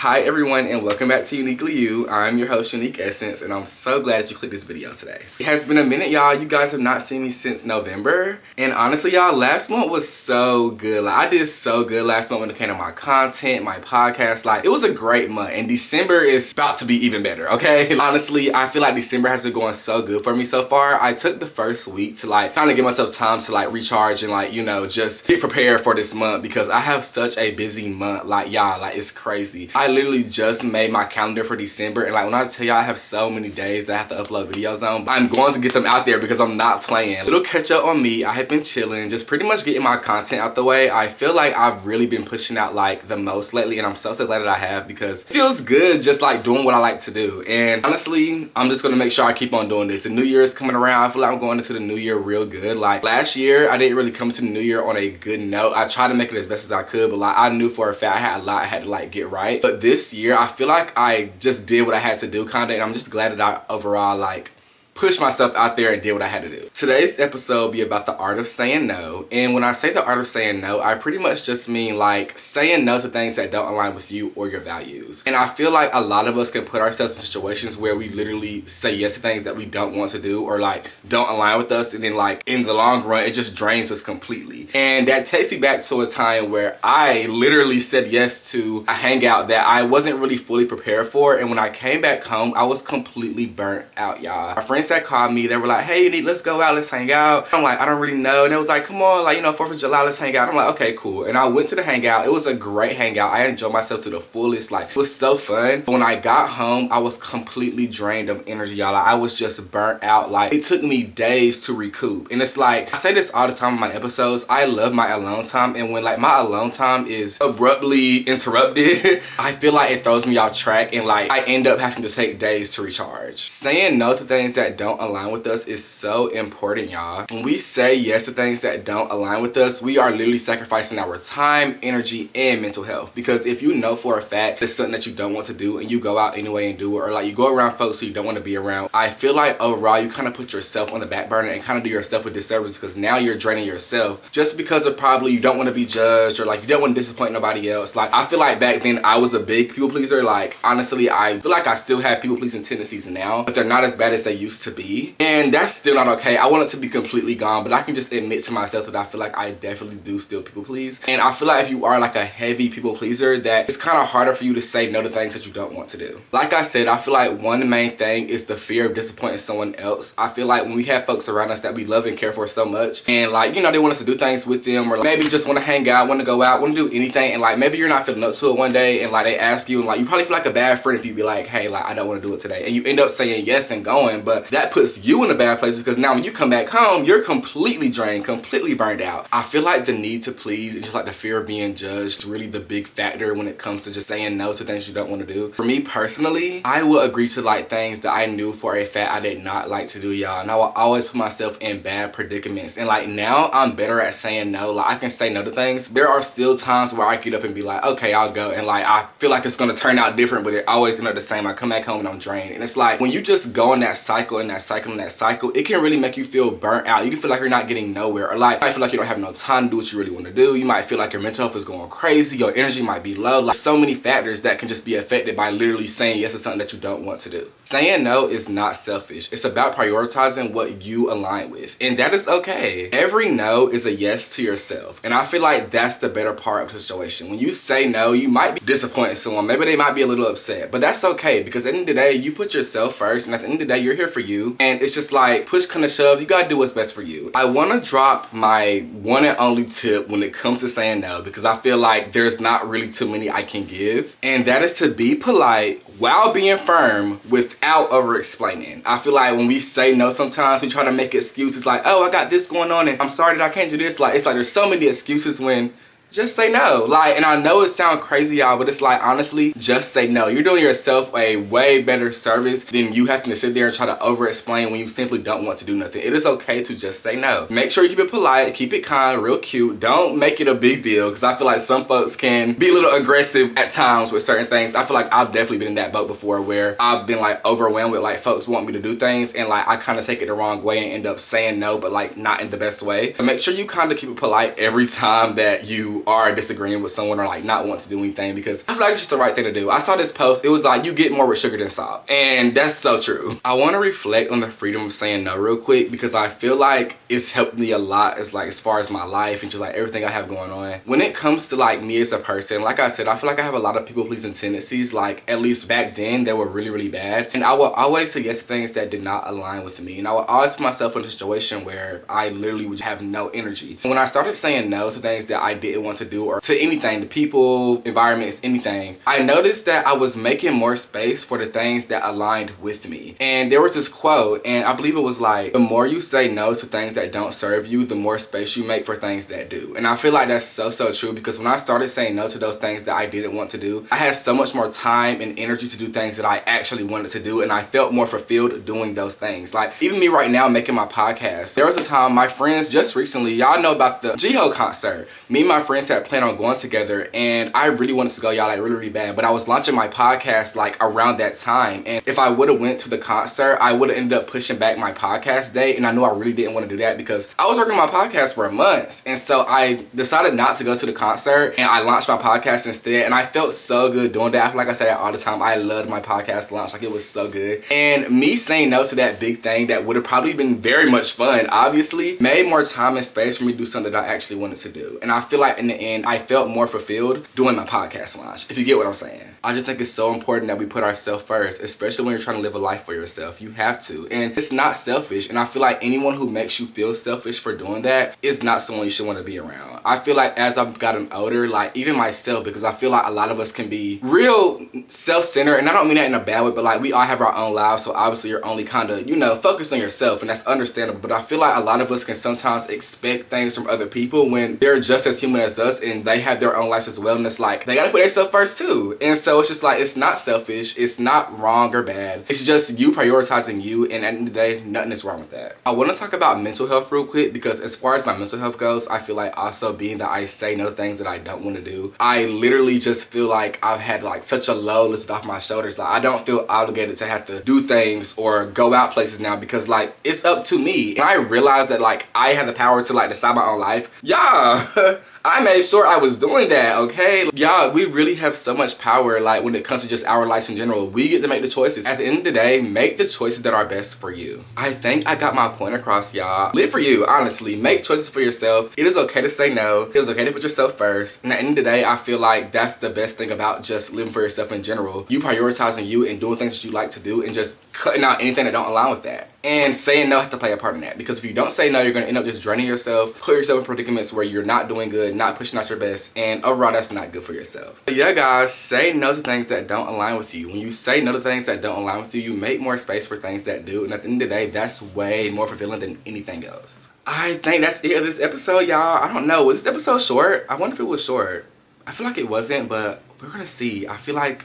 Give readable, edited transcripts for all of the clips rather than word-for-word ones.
Hi everyone and welcome back to Uniquely You. I'm your host Unique Essence and I'm so glad that you clicked this video today. It has been a minute, y'all. You guys have not seen me since November. And honestly, y'all, last month was so good. Like, I did so good last month when it came to my content, my podcast. Like, it was a great month and December is about to be even better, okay? Honestly, I feel like December has been going so good for me so far. I took the first week to like kind of give myself time to like recharge and like, you know, just get prepared for this month because I have such a busy month. Like, y'all, like it's crazy. I literally just made my calendar for December and like when I tell y'all I have so many days that I have to upload videos on, I'm going to get them out there because I'm not playing. Little catch up on me. I have been chilling, just pretty much getting my content out the way. I feel like I've really been pushing out like the most lately and I'm so glad that I have because it feels good just like doing what I like to do. And honestly, I'm just gonna make sure I keep on doing this. The new year is coming around. I feel like I'm going into the new year real good. Like last year, I didn't really come into the new year on a good note. I tried to make it as best as I could, but like I knew for a fact I had a lot I had to like get right. But this year, I feel like I just did what I had to do kinda, and I'm just glad that I overall like pushed myself out there and did what I had to do. Today's episode will be about the art of saying no. And when I say the art of saying no, I pretty much just mean like saying no to things that don't align with you or your values. And I feel like a lot of us can put ourselves in situations where we literally say yes to things that we don't want to do or like don't align with us, and then like in the long run it just drains us completely. And that takes me back to a time where I literally said yes to a hangout that I wasn't really fully prepared for, and when I came back home I was completely burnt out, y'all. My friends that called me, they were like, hey, let's go out, let's hang out. I'm like, I don't really know. And it was like, come on, like, you know, 4th of July, let's hang out. I'm like, okay, cool. And I went to the hangout. It was a great hangout. I enjoyed myself to the fullest. Like, it was so fun. But when I got home, I was completely drained of energy, y'all. Like, I was just burnt out. Like, it took me days to recoup. And it's like, I say this all the time in my episodes, I love my alone time. And when like my alone time is abruptly interrupted, I feel like it throws me off track and like I end up having to take days to recharge. Saying no to things that don't align with us is so important, y'all. When we say yes to things that don't align with us, we are literally sacrificing our time, energy, and mental health. Because if you know for a fact it's something that you don't want to do and you go out anyway and do it, or like you go around folks who you don't want to be around, I feel like overall you kind of put yourself on the back burner and kind of do yourself a disservice because now you're draining yourself just because of probably you don't want to be judged or like you don't want to disappoint nobody else. Like I feel like back then I was a big people pleaser. Like honestly, I feel like I still have people pleasing tendencies now, but they're not as bad as they used to be. And that's still not okay. I want it to be completely gone, but I can just admit to myself that I feel like I definitely do still people please. And I feel like if you are like a heavy people pleaser, that it's kind of harder for you to say no to things that you don't want to do. Like I said, I feel like one main thing is the fear of disappointing someone else. I feel like when we have folks around us that we love and care for so much, and like, you know, they want us to do things with them, or like maybe just want to hang out, want to go out, want to do anything, and like maybe you're not feeling up to it one day, and like they ask you, and like you probably feel like a bad friend if you be like, hey, like I don't want to do it today, and you end up saying yes and going, but that puts you in a bad place because now when you come back home, you're completely drained, completely burned out. I feel like the need to please and just like the fear of being judged really the big factor when it comes to just saying no to things you don't want to do. For me personally, I will agree to like things that I knew for a fact I did not like to do, y'all, and I will always put myself in bad predicaments. And like now I'm better at saying no. Like I can say no to things. There are still times where I get up and be like, okay, I'll go, and like I feel like it's gonna turn out different, but it always ends up the same. I come back home and I'm drained. And it's like when you just go in that cycle and that cycle and that cycle, it can really make you feel burnt out. You can feel like you're not getting nowhere, or like you might feel like you don't have no time to do what you really want to do. You might feel like your mental health is going crazy, your energy might be low. Like so many factors that can just be affected by literally saying yes to something that you don't want to do. Saying no is not selfish. It's about prioritizing what you align with, and that is okay. Every no is a yes to yourself, and I feel like that's the better part of the situation. When you say no, you might be disappointing someone. Maybe they might be a little upset, but that's okay because at the end of the day, you put yourself first, and at the end of the day, you're here for you, and it's just like push come to shove, you gotta do what's best for you. I want to drop my one and only tip when it comes to saying no because I feel like there's not really too many I can give, and that is to be polite while being firm without over explaining. I feel like when we say no sometimes we try to make excuses like, oh, I got this going on and I'm sorry that I can't do this. Like it's like there's so many excuses when just say no. Like, and I know it sounds crazy, y'all, but it's like, honestly, just say no. You're doing yourself a way better service than you having to sit there and try to over explain when you simply don't want to do nothing. It is okay to just say no. Make sure you keep it polite, keep it kind, real cute. Don't make it a big deal because I feel like some folks can be a little aggressive at times with certain things. I feel like I've definitely been in that boat before where I've been like overwhelmed with like folks want me to do things and like I kind of take it the wrong way and end up saying no, but like not in the best way. So make sure you kind of keep it polite every time that you you are disagreeing with someone or like not want to do anything, because I feel like it's just the right thing to do. I saw this post, it was like, you get more with sugar than salt, and that's so true. I want to reflect on the freedom of saying no real quick, because I feel like it's helped me a lot as far as my life and just like everything I have going on. When it comes to like me as a person, like I said, I feel like I have a lot of people pleasing tendencies. Like at least back then they were really bad, and I would always say yes to things that did not align with me, and I would always put myself in a situation where I literally would have no energy. And when I started saying no to things that I didn't want to do, or to anything, to people, environments, anything, I noticed that I was making more space for the things that aligned with me. And there was this quote, and I believe it was like, the more you say no to things that don't serve you, the more space you make for things that do. And I feel like that's so true, because when I started saying no to those things that I didn't want to do, I had so much more time and energy to do things that I actually wanted to do, and I felt more fulfilled doing those things. Like even me right now making my podcast, there was a time my friends just recently, y'all know about the Jiho concert, me and my friends had planned on going together, and I really wanted to go, y'all, like really bad, but I was launching my podcast like around that time, and if I would have went to the concert, I would have ended up pushing back my podcast date, and I knew I really didn't want to do that because I was working on my podcast for months. And so I decided not to go to the concert, and I launched my podcast instead, and I felt so good doing that. I feel like I say that all the time, I loved my podcast launch, like it was so good. And me saying no to that big thing that would have probably been very much fun, obviously, made more time and space for me to do something that I actually wanted to do. And I feel like in the end, I felt more fulfilled doing my podcast launch, if you get what I'm saying. I just think it's so important that we put ourselves first, especially when you're trying to live a life for yourself. You have to. And it's not selfish. And I feel like anyone who makes you feel selfish for doing that is not someone you should want to be around. I feel like as I've gotten older, like even myself, because I feel like a lot of us can be real self-centered, and I don't mean that in a bad way, but like we all have our own lives, so obviously you're only kind of, you know, focused on yourself, and that's understandable. But I feel like a lot of us can sometimes expect things from other people when they're just as human as us and they have their own lives as well, and it's like they gotta put themselves first too. And so it's just like, it's not selfish, it's not wrong or bad, it's just you prioritizing you, and at the end of the day, nothing is wrong with that. I want to talk about mental health real quick, because as far as my mental health goes, I feel like also being that I say no to things that I don't want to do, I literally just feel like I've had like such a load lifted off my shoulders. Like I don't feel obligated to have to do things or go out places now, because like it's up to me. And I realized that like I have the power to like decide my own life. Yeah. I made sure I was doing that, okay? Y'all, we really have so much power, like when it comes to just our lives in general. We get to make the choices. At the end of the day, make the choices that are best for you. I think I got my point across, y'all. Live for you, honestly. Make choices for yourself. It is okay to say no. It is okay to put yourself first. And at the end of the day, I feel like that's the best thing about just living for yourself in general. You prioritizing you and doing things that you like to do, and just cutting out anything that don't align with that. And saying no has to play a part in that, because if you don't say no, you're going to end up just draining yourself, put yourself in predicaments where you're not doing good, not pushing out your best, and overall that's not good for yourself. But yeah guys, say no to things that don't align with you. When you say no to things that don't align with you, you make more space for things that do, and at the end of the day, that's way more fulfilling than anything else. I think that's it of this episode, y'all. I don't know, was this episode short? I wonder if it was short. I feel like it wasn't, but we're gonna see. I feel like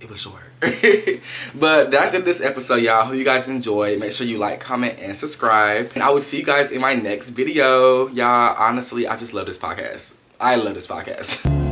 it was short. But that's it this episode, y'all. Hope you guys enjoyed. Make sure you like, comment, and subscribe, and I will see you guys in my next video. Y'all, honestly, I just love this podcast. I love this podcast.